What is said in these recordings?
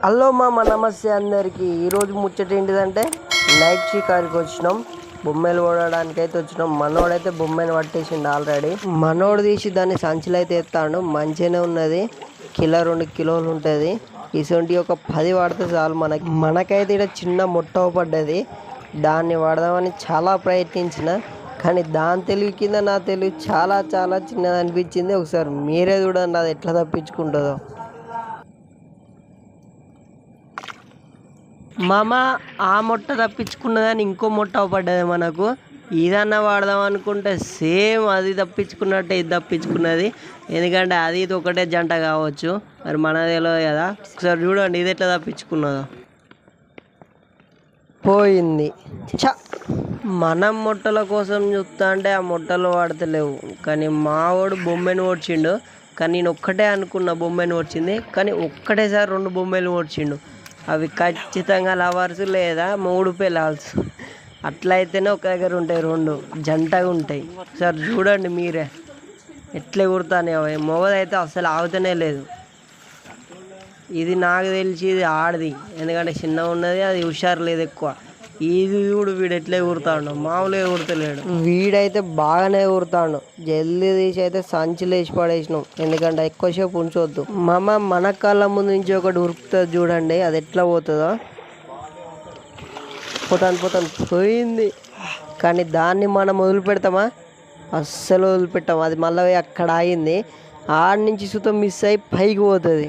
Hello మామ, నమస్తే అందరికి. ఈరోజు ముచ్చట ఏంటిదంటే నైట్ షికారికి వచ్చినాం. బొమ్మలు కొడడానికి అయితే వచ్చినాం. మనోడైతే బొమ్మను పట్టేసిండు ఆల్రెడీ. మనోడు తీసి దాన్ని సంచులు అయితే ఎత్తాడు. మంచిగానే ఉన్నది. కిలో 2 కిలోలు ఉంటుంది. ఇటువంటి ఒక 10 వాడితే చాలు మనకైతే ఇక్కడ చిన్న మొట్ట పడ్డది. దాన్ని వాడదామని చాలా ప్రయత్నించిన, కానీ దాని తెలివి కింద నా తెలివి చాలా చాలా చిన్నది అనిపించింది. ఒకసారి మీరే చూడండి అది ఎట్లా తప్పించుకుంటుందో. మామ ఆ మొట్ట తప్పించుకున్నదని ఇంకో మొట్ట పడ్డది మనకు. ఇదన్నా వాడదాం అనుకుంటే సేమ్ అది తప్పించుకున్నట్టే ఇది తప్పించుకున్నది. ఎందుకంటే అది ఇది ఒకటే జంట కావచ్చు, మరి మనది తెలియదు కదా. ఒకసారి చూడండి ఇది ఎట్లా తప్పించుకున్నదో. పోయింది. చ మనం మొట్టల కోసం చూస్తా అంటే ఆ మొట్టలు వాడతలేవు. కానీ మావాడు బొమ్మను ఓడ్చిండు. కానీ నేను ఒక్కటే అనుకున్న బొమ్మను ఓడ్చింది, కానీ ఒక్కటేసారి 2 బొమ్మలు ఓడ్చిండు. అవి ఖచ్చితంగా లవర్స్ లేదా 3 పిల్లల్స్. అట్లయితేనే ఒక దగ్గర ఉంటాయి, 2 జంటగా ఉంటాయి. సార్ చూడండి మీరే ఎట్లా కుడతానే. అవి మొగదైతే అసలు ఆగుతూనే లేదు. ఇది నాకు తెలిసి ఇది ఆడది, ఎందుకంటే చిన్నగా ఉన్నది, అది హుషారు లేదు ఎక్కువ. ఇది చూడు వీడు ఎట్లా కుడతాడు, మామూలుగా కుడతలేడు. వీడైతే బాగానే కుడతాడు. జల్దీ తీసి అయితే సంచులు వేసి పడేసినాం, ఎందుకంటే ఎక్కువసేపు ఉంచొద్దు. మన కళ్ళ ముందు నుంచి ఒకటి ఉరుకుతుంది చూడండి, అది ఎట్లా పోతుందో. పోతాను పోయింది. కానీ దాన్ని మనం వదిలిపెడతామా? అస్సలు వదిలిపెట్టాం. అది మళ్ళీ అక్కడ ఆగింది. ఆడి నుంచి సుతం మిస్ అయ్యి పైకి పోతుంది.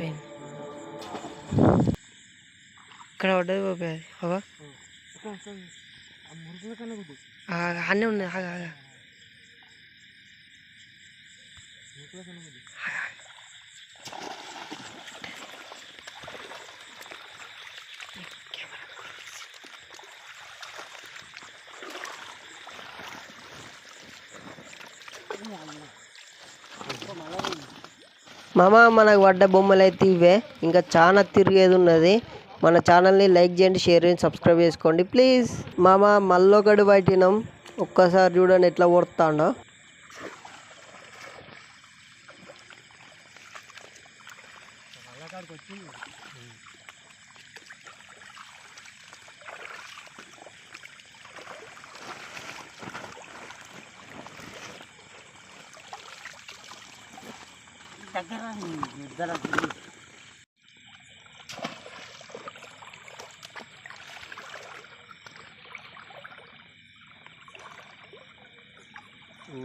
ఇక్కడ పడ్డది బాబాయ్. అవా అన్నీ ఉన్నాయి. మామ మనకు పడ్డ బొమ్మలు అయితే ఇవే. ఇంకా చాలా తిరిగేది ఉన్నది. మన ఛానల్ని లైక్ చేయండి, షేర్ చేయండి, సబ్స్క్రైబ్ చేసుకోండి ప్లీజ్. మామ మళ్ళొకటి పట్టినాం. ఒక్కసారి చూడండి ఎట్లా కొడతాడో.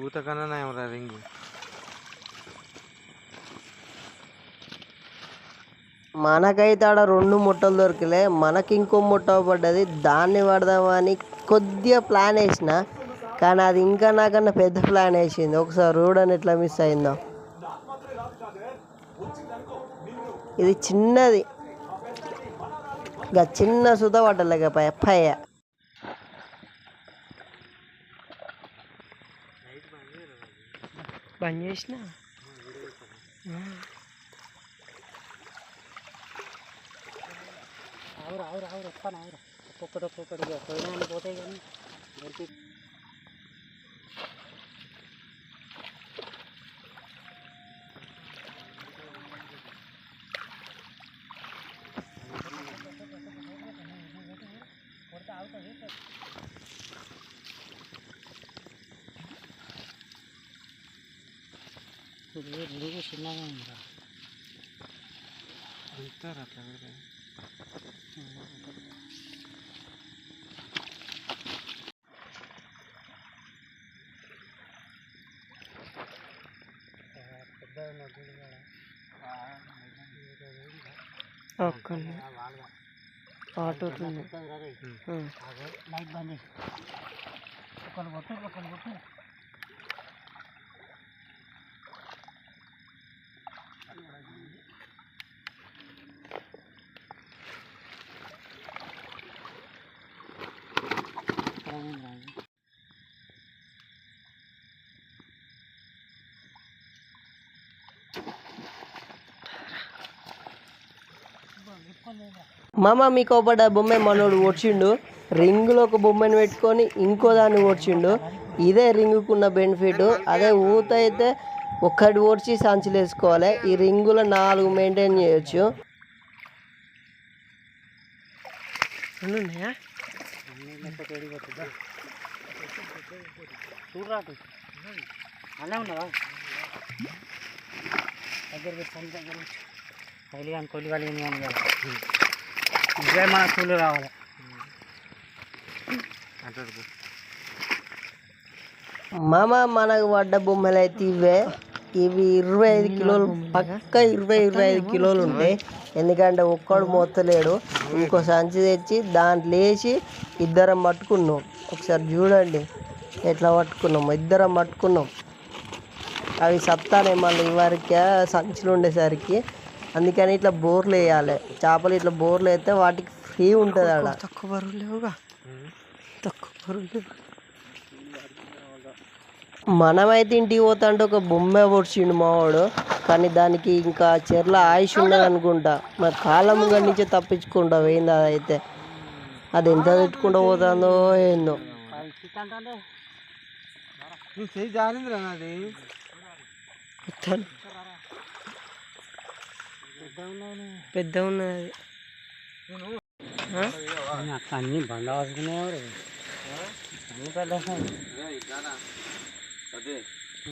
ఊత కన్నా ఏమరా రింగు. మనకైతే ఆడ 2 ముట్టలు దొరికలే. మనకి ఇంకో ముట్ట పడ్డది. దాన్ని పడదామని కొద్దిగా ప్లాన్ వేసిన, కానీ అది ఇంకా నాకన్నా పెద్ద ప్లాన్ వేసింది. ఒకసారి చూడని ఎట్లా మిస్ అయిందో. ఇది చిన్నది, ఇక చిన్న సుత పట్టలేక పయ్య. బంద్ చేసిన ఆవురు వస్తాను. ఒక్కొక్కటి పోయినా పోతాయి కానీ బుడుగు చిన్నగా ఉందా వెళ్తారు అట్లా ఆటో లైట్ బంద్ చేసి ఒకళ్ళు కొట్టు. మామ మీకు పడ్డ బొమ్మ మనోడు ఓడ్చిండు. రింగులో ఒక బొమ్మను పెట్టుకొని ఇంకో దాన్ని ఓడ్చిండు. ఇదే రింగుకున్న బెనిఫిట్. అదే ఊత అయితే ఒక్కటి ఓడ్చి సంచులు వేసుకోవాలి. ఈ రింగులో 4 మెయింటైన్ చేయొచ్చు. రెండు ఉన్నాయా? చూడరాటు అలా ఉన్నావా దగ్గర పెట్టాను దగ్గర కైలు కానీ కొల్లి కానీ ఏమి కానీ కదా ఇవే మన పూలు రావాలి మామ మనకు పడ్డ బొమ్మలు అయితే ఇవే. ఇవి 25 కిలోలు పక్క 25 కిలోలు ఉంటాయి. ఎందుకంటే ఒక్కడు మోస్తలేడు. ఇంకో సంచి తెచ్చి దాంట్లో వేసి ఇద్దరం పట్టుకున్నాం. ఒకసారి చూడండి ఎట్లా పట్టుకున్నాం. ఇద్దరం పట్టుకున్నాం. అవి సత్తానే మళ్ళీ ఇవరికి సంచులు ఉండేసరికి. అందుకని ఇట్లా బోర్లు వేయాలి. చేపలు ఇట్లా బోర్లు వేస్తే వాటికి ఫ్రీ ఉంటుంది ఆడ. తక్కువ బరువు లేవుగా, తక్కువ బరువు లేవు. మనమైతే ఇంటికి పోతాంటే ఒక బొమ్మ పొడిచిండు మావాడు. కానీ దానికి ఇంకా చెర్ల ఆయుష్ ఉన్నది అనుకుంటా. మరి కాలం నుంచే తప్పించుకుంటా పోయింది. అదైతే అది ఎంత తిట్టుకుంటూ పోతుందో ఏందో. పెద్ద ఉన్నది అన్నీ బండ వస్తున్నాయి అదే